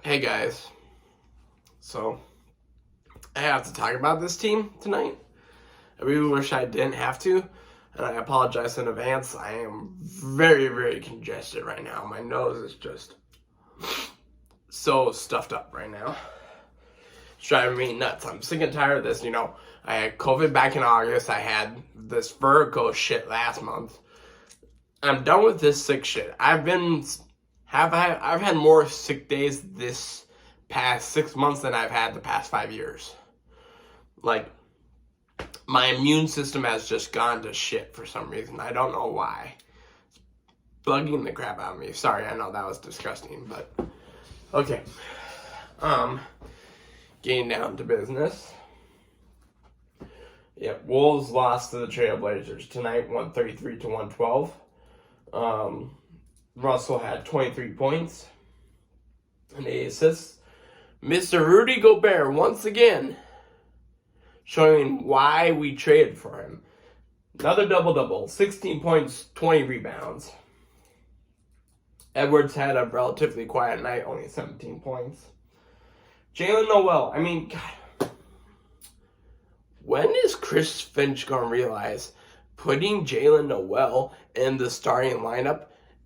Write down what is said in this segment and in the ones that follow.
Hey guys, so I have to talk about this team tonight. I really wish I didn't have to, and I apologize in advance. I am very, very congested right now. My nose is just so stuffed up right now. It's driving me nuts. I'm sick and tired of this. I had COVID back in August. I had this vertigo shit last month. I'm done with this sick shit. I've had more sick days this past 6 months than I've had the past 5 years. Like, my immune system has just gone to shit for some reason. I don't know why. It's bugging the crap out of me. Sorry, I know that was disgusting, but okay. Getting down to business. Yeah, Wolves lost to the Trailblazers tonight, 133 to 112. Russell had 23 points and 8 assists. Mr. Rudy Gobert, once again, showing why we traded for him. Another double-double, 16 points, 20 rebounds. Edwards had a relatively quiet night, only 17 points. Jalen Noel, God. When is Chris Finch going to realize putting Jalen Noel in the starting lineup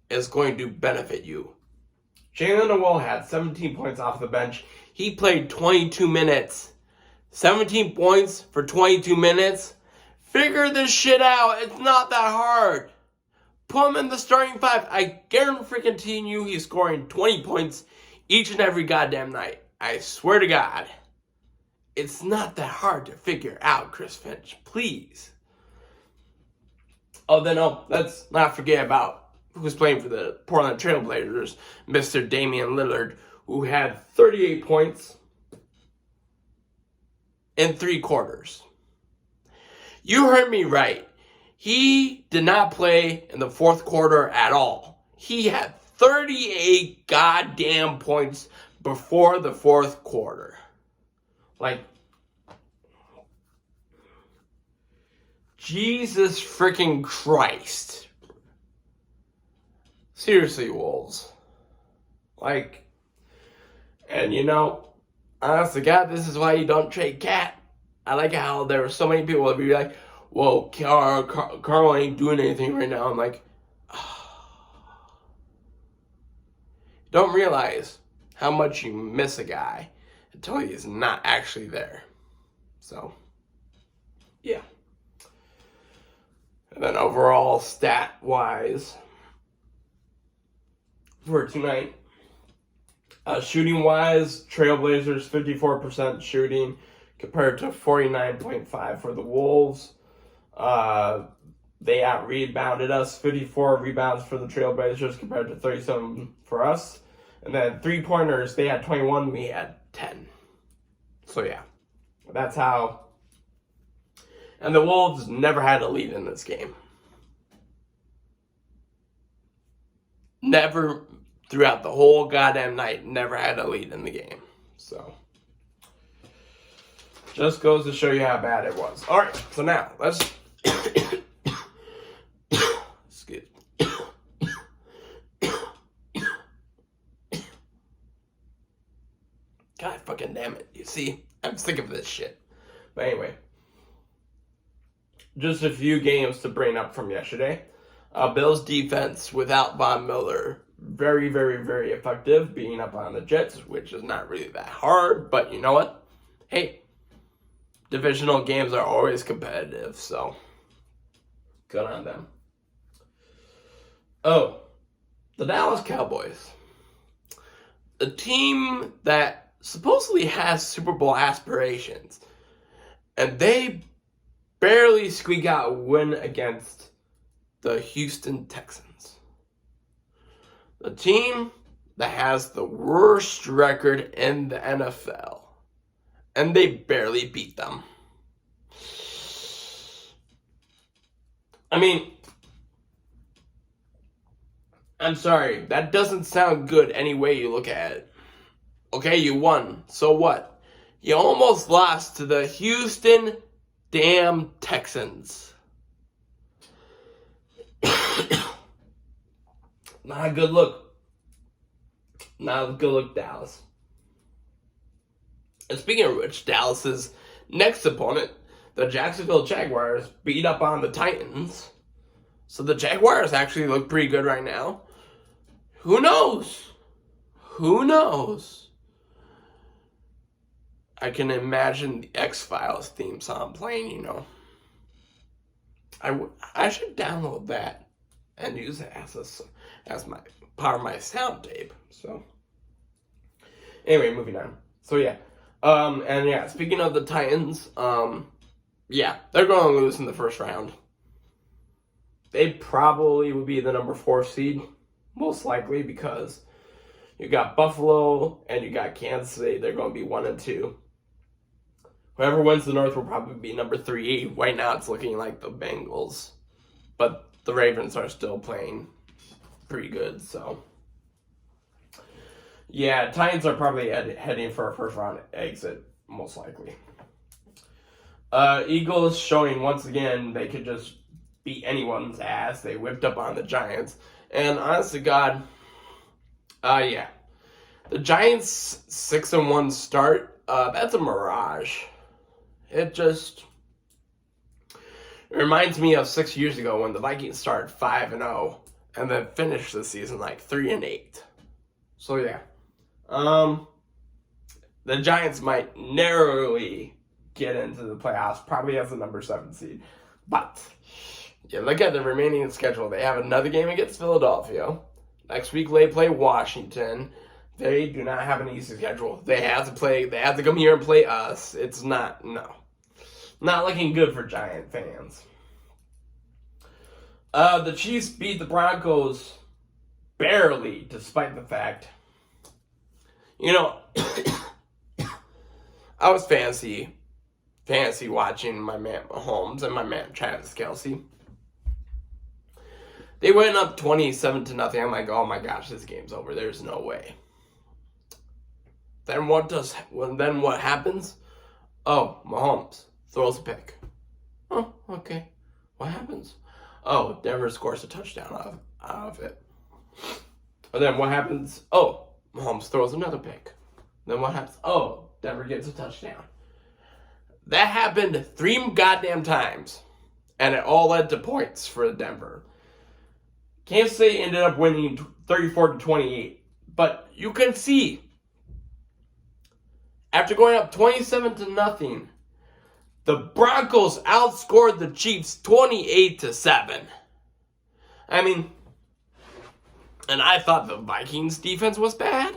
is going to benefit you? Jalen Noel had 17 points off the bench. He played 22 minutes. 17 points for 22 minutes? Figure this shit out. It's not that hard. Put him in the starting five. I guarantee you he's scoring 20 points each and every goddamn night. I swear to God. It's not that hard to figure out, Chris Finch. Please. Let's not forget about who's playing for the Portland Trailblazers, Mr. Damian Lillard, who had 38 points in 3 quarters. You heard me right. He did not play in the fourth quarter at all. He had 38 goddamn points before the fourth quarter. Jesus freaking Christ. Seriously, Wolves. Honest to God, this is why you don't trade Cat. I like how there were so many people that would be like, whoa, Carl ain't doing anything right now. I'm like, don't realize how much you miss a guy until he's not actually there. So, yeah. And then overall, stat-wise, for tonight, shooting-wise, Trailblazers 54% shooting compared to 49.5% for the Wolves. They out-rebounded us, 54 rebounds for the Trailblazers compared to 37 for us. And then three-pointers, they had 21, we had 10. So yeah, that's how. And the Wolves never had a lead in this game. Never, throughout the whole goddamn night, never had a lead in the game. So, just goes to show you how bad it was. All right, so now, let's... Excuse me. God fucking damn it. You see, I'm sick of this shit. But anyway, just a few games to bring up from yesterday. Bills defense without Von Miller, very, very, very effective, beating up on the Jets, which is not really that hard, but you know what? Hey, divisional games are always competitive, so good on them. Oh, the Dallas Cowboys. A team that supposedly has Super Bowl aspirations, and they barely squeak out a win against the Houston Texans. The team that has the worst record in the NFL. And they barely beat them. I'm sorry. That doesn't sound good any way you look at it. Okay, you won. So what? You almost lost to the Houston damn Texans. Not a good look. Not a good look, Dallas. And speaking of which, Dallas's next opponent, the Jacksonville Jaguars, beat up on the Titans. So the Jaguars actually look pretty good right now. Who knows? Who knows? I can imagine the X-Files theme song playing, I should download that and use it as my part of my sound tape. So anyway, moving on. So speaking of the Titans, they're going to lose in the first round. They probably would be the number 4 seed, most likely, because you got Buffalo and you got Kansas City. They're going to be 1 and 2. Whoever wins the North will probably be number 3. Right now, it's looking like the Bengals, but the Ravens are still playing pretty good. So, Titans are probably heading for a first round exit, most likely. Eagles showing once again they could just beat anyone's ass. They whipped up on the Giants, and honest to God, the Giants 6-1 start. That's a mirage. It reminds me of 6 years ago when the Vikings started 5-0 and then finished the season like 3-8. So the Giants might narrowly get into the playoffs, probably as the number 7 seed. But look at the remaining schedule. They have another game against Philadelphia. Next week they play Washington. They do not have an easy schedule. They have to come here and play us. It's not looking good for Giant fans. The Chiefs beat the Broncos barely, despite the fact, I was fantasy watching my man Mahomes and my man Travis Kelce. They went up 27-0. I'm like, oh my gosh, this game's over. There's no way. Then what happens? Oh, Mahomes throws a pick. Oh, okay. What happens? Oh, Denver scores a touchdown out of it. And then what happens? Oh, Mahomes throws another pick. Then what happens? Oh, Denver gets a touchdown. That happened 3 goddamn times. And it all led to points for Denver. Kansas City ended up winning 34-28. But you can see, after going up 27-0, the Broncos outscored the Chiefs 28-7. I mean, and I thought the Vikings defense was bad.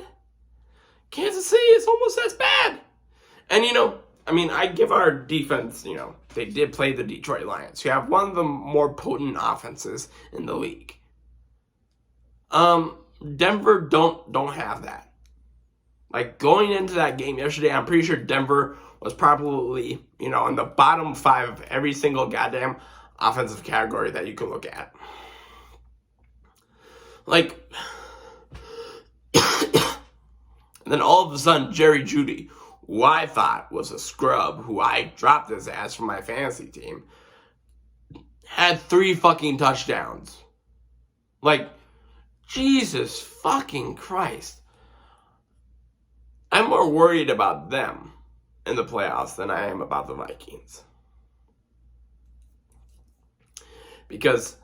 Kansas City is almost as bad. And I give our defense, they did play the Detroit Lions, who have one of the more potent offenses in the league. Denver don't have that. Like, going into that game yesterday, I'm pretty sure Denver was probably, in the bottom 5 of every single goddamn offensive category that you can look at. Like, and then all of a sudden, Jerry Jeudy, who I thought was a scrub, who I dropped his ass from my fantasy team, had 3 fucking touchdowns. Like, Jesus fucking Christ. I'm more worried about them in the playoffs than I am about the Vikings. Because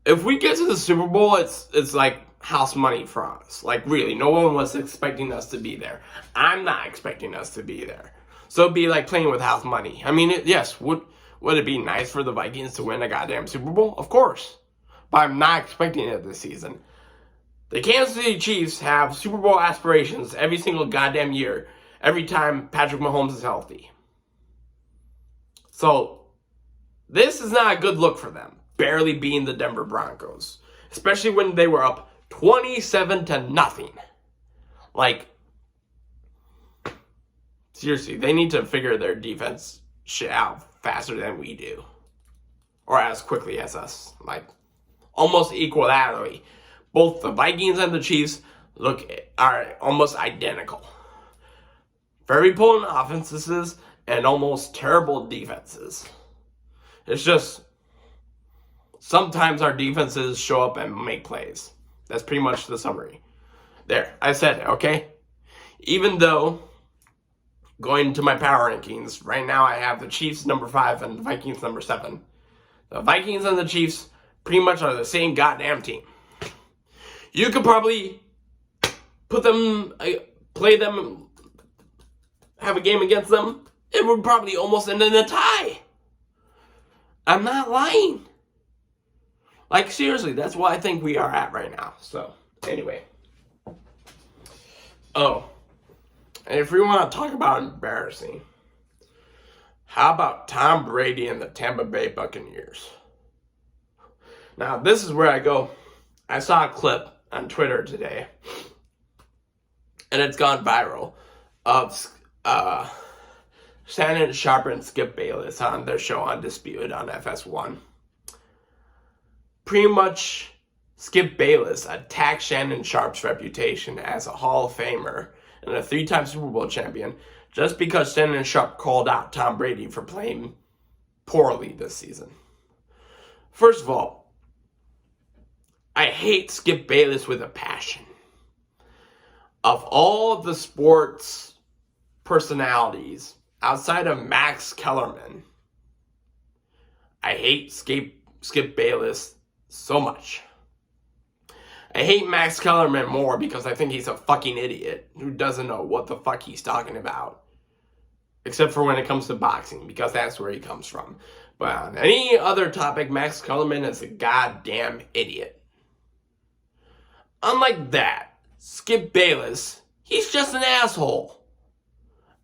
if we get to the Super Bowl, it's like house money for us. Like, really, no one was expecting us to be there. I'm not expecting us to be there. So it'd be like playing with house money. I mean, would it be nice for the Vikings to win a goddamn Super Bowl? Of course. But I'm not expecting it this season. The Kansas City Chiefs have Super Bowl aspirations every single goddamn year, every time Patrick Mahomes is healthy. So, this is not a good look for them, barely beating the Denver Broncos. Especially when they were up 27-0. Like, seriously, they need to figure their defense shit out faster than we do. Or as quickly as us. Like, almost equally. Both the Vikings and the Chiefs are almost identical. Very potent offenses and almost terrible defenses. It's just, sometimes our defenses show up and make plays. That's pretty much the summary. There, I said it, okay? Even though going to my power rankings, right now I have the Chiefs number 5 and the Vikings number 7. The Vikings and the Chiefs pretty much are the same goddamn team. You could probably put them, play them, have a game against them. It would probably almost end in a tie. I'm not lying. Like, seriously, that's what I think we are at right now. So, anyway. Oh. And if we want to talk about embarrassing, how about Tom Brady and the Tampa Bay Buccaneers? Now, this is where I go. I saw a clip on Twitter today, and it's gone viral, of Shannon Sharpe and Skip Bayless on their show Undisputed on FS1. Pretty much, Skip Bayless attacked Shannon Sharpe's reputation as a Hall of Famer and a 3-time Super Bowl champion just because Shannon Sharpe called out Tom Brady for playing poorly this season. First of all, I hate Skip Bayless with a passion. Of all the sports personalities outside of Max Kellerman, I hate Skip Bayless so much. I hate Max Kellerman more because I think he's a fucking idiot who doesn't know what the fuck he's talking about. Except for when it comes to boxing, because that's where he comes from. But on any other topic, Max Kellerman is a goddamn idiot. Unlike that, Skip Bayless, he's just an asshole.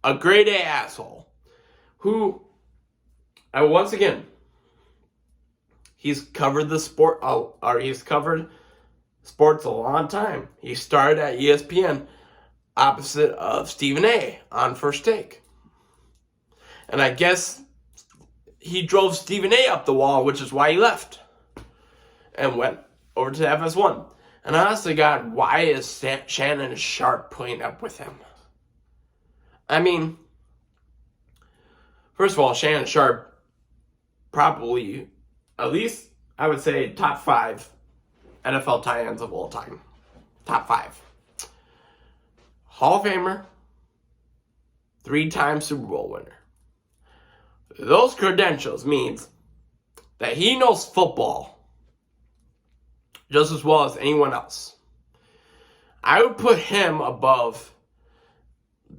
A grade A asshole. Who, once again, he's covered the sport, or he's covered sports a long time. He started at ESPN, opposite of Stephen A. on First Take. And I guess he drove Stephen A. up the wall, which is why he left. And went over to FS1. And honestly, God, why is Shannon Sharpe putting up with him? I mean, first of all, Shannon Sharpe probably, at least I would say, top 5 NFL tight ends of all time. Top 5. Hall of Famer, 3-time Super Bowl winner. Those credentials means that he knows football just as well as anyone else. I would put him above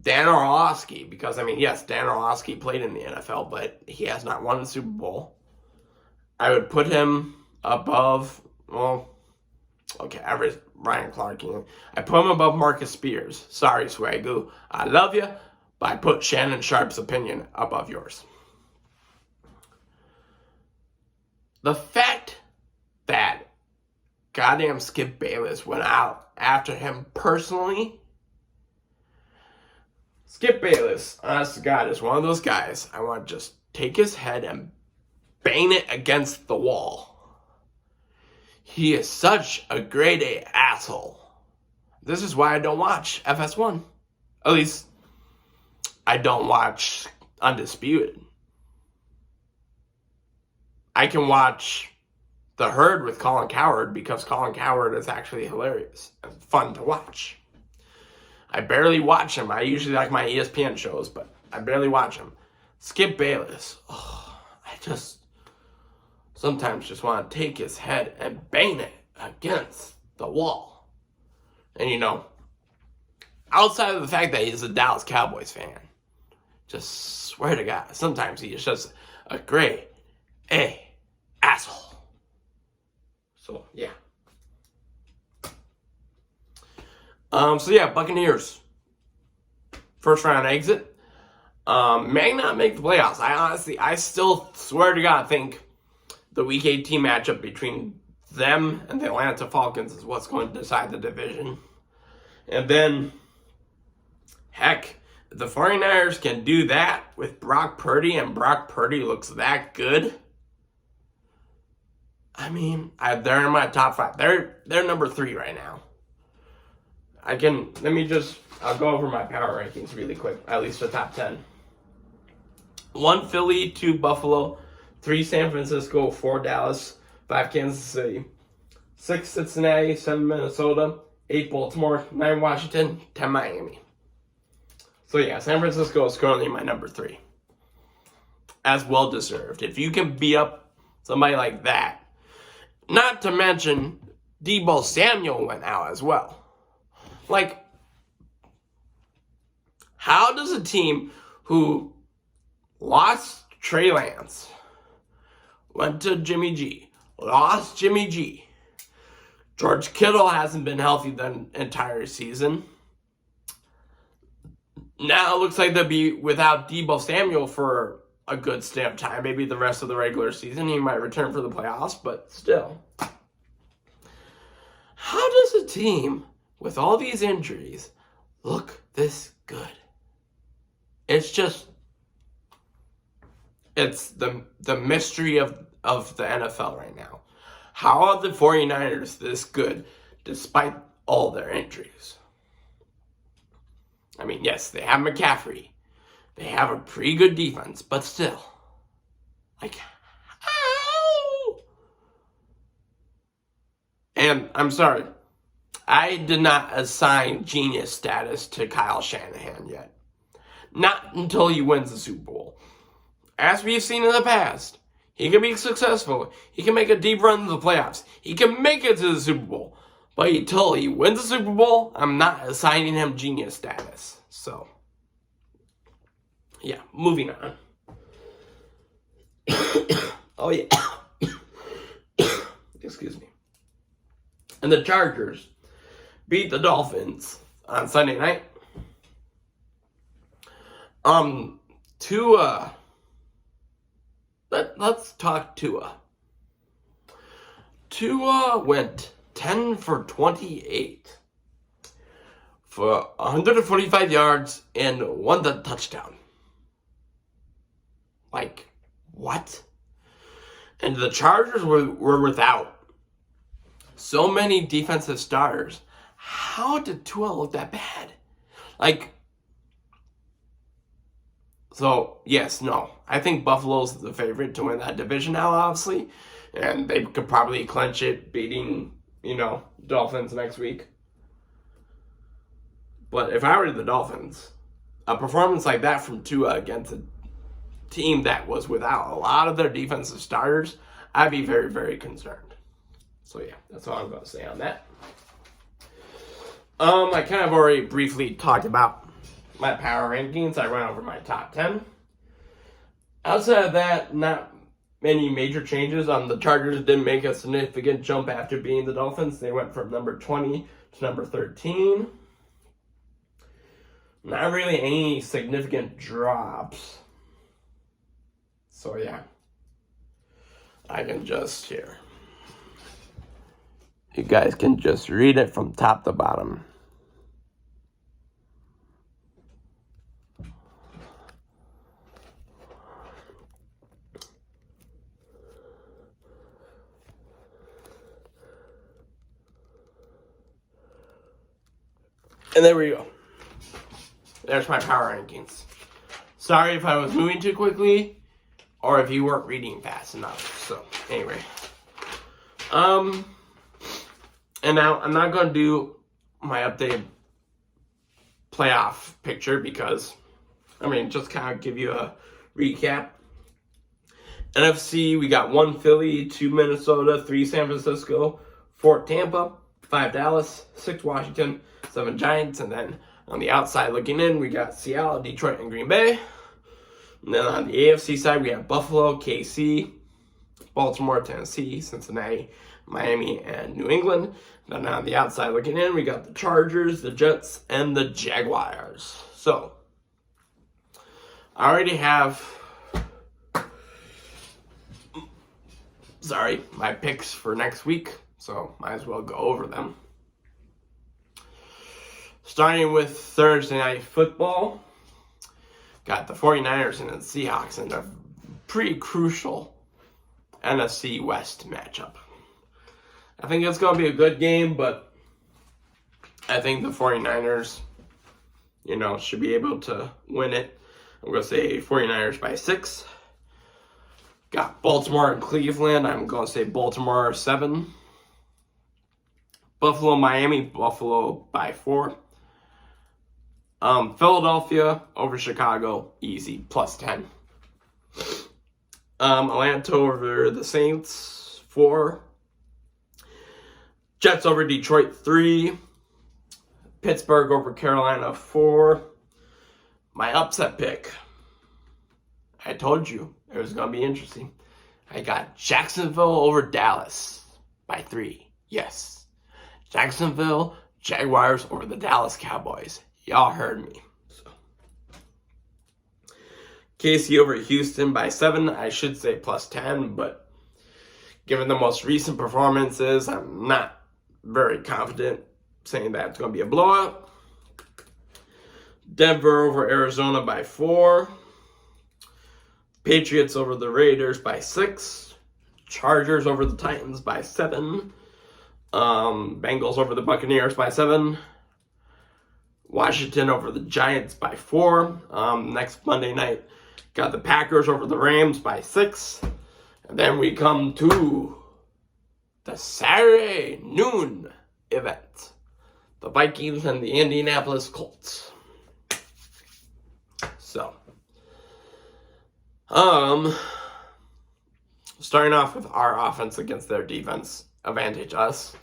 Dan Orlovsky because, I mean, yes, Dan Orlovsky played in the NFL, but he has not won a Super Bowl. I would put him above, well, okay, Ryan Clark. I put him above Marcus Spears. Sorry, Swagoo. I love you, but I put Shannon Sharpe's opinion above yours. The fact that goddamn Skip Bayless went out after him personally. Skip Bayless, honest to God, is one of those guys I want to just take his head and bang it against the wall. He is such a grade A asshole. This is why I don't watch FS1. At least, I don't watch Undisputed. I can watch The Herd with Colin Cowherd because Colin Cowherd is actually hilarious and fun to watch. I barely watch him. I usually like my ESPN shows, but I barely watch him. Skip Bayless. Oh, I just sometimes just want to take his head and bang it against the wall. And you know, outside of the fact that he's a Dallas Cowboys fan, just swear to God, sometimes he is just a grade A asshole. So, yeah. Buccaneers. First round exit. May not make the playoffs. I still swear to God think the Week 18 matchup between them and the Atlanta Falcons is what's going to decide the division. And then, heck, if the 49ers can do that with Brock Purdy and Brock Purdy looks that good, I mean, they're in my top 5. They're number 3 right now. I'll go over my power rankings really quick, at least the top 10. 1 Philly, 2 Buffalo, 3 San Francisco, 4 Dallas, 5 Kansas City, 6 Cincinnati, 7 Minnesota, 8 Baltimore, 9 Washington, 10 Miami. So yeah, San Francisco is currently my number 3. As well deserved. If you can beat up somebody like that, not to mention Deebo Samuel went out as well. Like, how does a team who lost Trey Lance, went to Jimmy G, lost Jimmy G, George Kittle hasn't been healthy the entire season, now it looks like they'll be without Deebo Samuel for a good stint of time, maybe the rest of the regular season. He might return for the playoffs, but still. How does a team with all these injuries look this good? It's the mystery of the NFL right now. How are the 49ers this good despite all their injuries? I mean, yes, they have McCaffrey. They have a pretty good defense, but still. Like, how? And I'm sorry, I did not assign genius status to Kyle Shanahan yet. Not until he wins the Super Bowl. As we've seen in the past, he can be successful. He can make a deep run to the playoffs. He can make it to the Super Bowl. But until he wins the Super Bowl, I'm not assigning him genius status. So, yeah, moving on. Oh, yeah. Excuse me. And the Chargers beat the Dolphins on Sunday night. Let's talk Tua. Tua went 10 for 28 for 145 yards and 1 touchdown. Like, what? And the Chargers were without so many defensive starters. How did Tua look that bad? Like, so, yes, no. I think Buffalo's the favorite to win that division now, obviously. And they could probably clinch it, beating, Dolphins next week. But if I were the Dolphins, a performance like that from Tua against a team that was without a lot of their defensive starters, I'd be very, very concerned. So, yeah, that's all I'm going to say on that. I kind of already briefly talked about my power rankings. I went over my top 10. Outside of that, not many major changes. The Chargers didn't make a significant jump after beating the Dolphins. They went from number 20 to number 13. Not really any significant drops. So, yeah. I can just here. You guys can just read it from top to bottom. And there we go. There's my power rankings. Sorry if I was moving too quickly or if you weren't reading fast enough. So, anyway. And now I'm not going to do my updated playoff picture because, just kind of give you a recap. NFC, we got 1 Philly, 2 Minnesota, 3 San Francisco, 4 Tampa, 5 Dallas, 6 Washington, 7 Giants, and then on the outside looking in, we got Seattle, Detroit, and Green Bay. And then on the AFC side, we have Buffalo, KC, Baltimore, Tennessee, Cincinnati, Miami, and New England. Then on the outside looking in, we got the Chargers, the Jets, and the Jaguars. So, I already have, my picks for next week. So, might as well go over them. Starting with Thursday Night Football, got the 49ers and the Seahawks in a pretty crucial NFC West matchup. I think it's going to be a good game, but I think the 49ers, should be able to win it. I'm going to say 49ers by 6. Got Baltimore and Cleveland. I'm going to say Baltimore 7. Buffalo, Miami, Buffalo by 4. Philadelphia over Chicago, easy, +10. Atlanta over the Saints, 4. Jets over Detroit, 3. Pittsburgh over Carolina, 4. My upset pick. I told you it was going to be interesting. I got Jacksonville over Dallas by 3. Yes. Jacksonville Jaguars over the Dallas Cowboys. Y'all heard me. So. KC over Houston by 7. I should say +10, but given the most recent performances, I'm not very confident saying that it's going to be a blowout. Denver over Arizona by 4. Patriots over the Raiders by 6. Chargers over the Titans by 7. Bengals over the Buccaneers by 7. Washington over the Giants by 4. Next Monday night, got the Packers over the Rams by 6. And then we come to the Saturday noon event. The Vikings and the Indianapolis Colts. So, starting off with our offense against their defense, advantage us.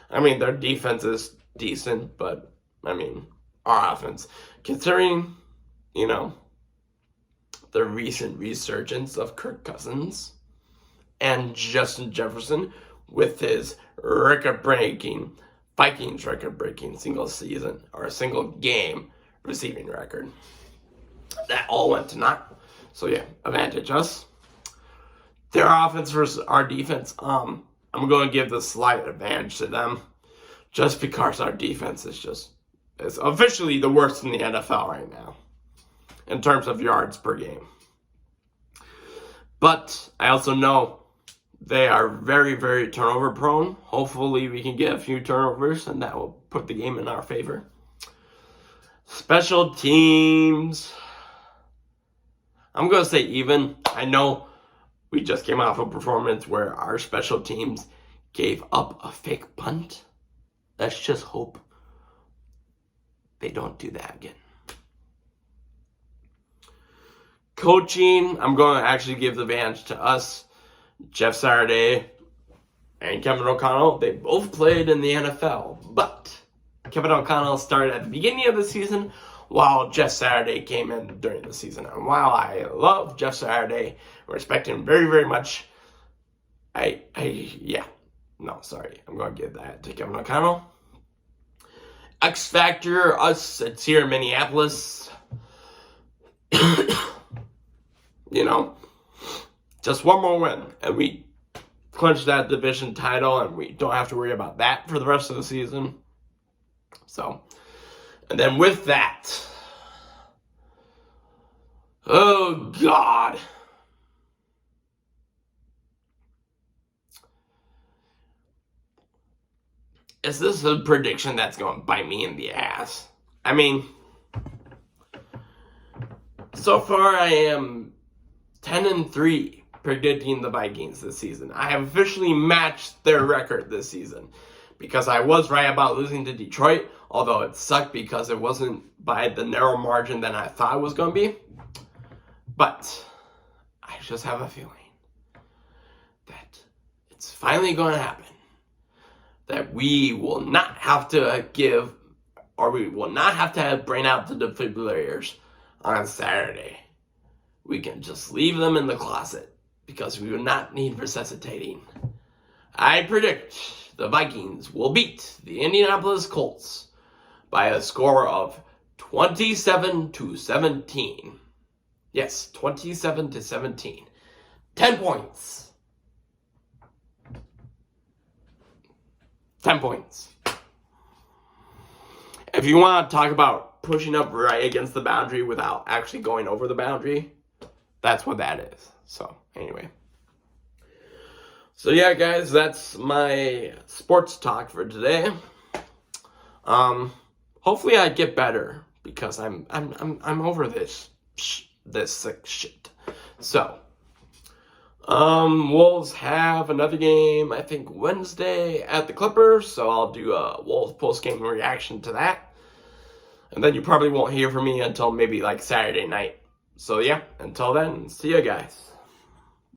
I mean, their defense is decent, but, I mean, our offense, considering, the recent resurgence of Kirk Cousins and Justin Jefferson with his Vikings record-breaking single season or single game receiving record. That all went to naught. So yeah, advantage us. Their offense versus our defense, I'm going to give the slight advantage to them just because our defense is officially the worst in the NFL right now in terms of yards per game. But I also know they are very, very turnover prone. Hopefully we can get a few turnovers and that will put the game in our favor. Special teams. I'm going to say even. I know we just came off a performance where our special teams gave up a fake punt. Let's just hope they don't do that again. Coaching, I'm going to actually give the advantage to us. Jeff Saturday and Kevin O'Connell, they both played in the NFL, but Kevin O'Connell started at the beginning of the season while Jeff Saturday came in during the season. And while I love Jeff Saturday, respect him very, very much, I'm going to give that to Kevin O'Connell. X Factor, us, it's here in Minneapolis. Just one more win, and we clinch that division title, and we don't have to worry about that for the rest of the season. So, and then with that, oh God. Is this a prediction that's going to bite me in the ass? I mean, so far I am 10-3 predicting the Vikings this season. I have officially matched their record this season because I was right about losing to Detroit, although it sucked because it wasn't by the narrow margin that I thought it was going to be. But I just have a feeling that it's finally going to happen. That we will not have to we will not have to bring out the defibrillators on Saturday. We can just leave them in the closet because we will not need resuscitating. I predict the Vikings will beat the Indianapolis Colts by a score of 27-17. Yes, 27-17. 10 points. 10 points. If you want to talk about pushing up right against the boundary without actually going over the boundary, that's what that is. So, anyway. So, yeah, guys, that's my sports talk for today. Hopefully I get better because I'm over this sick shit. So, Wolves have another game, I think, Wednesday at the Clippers, so I'll do a Wolves post-game reaction to that. And then you probably won't hear from me until maybe like Saturday night. So yeah, until then, see you guys.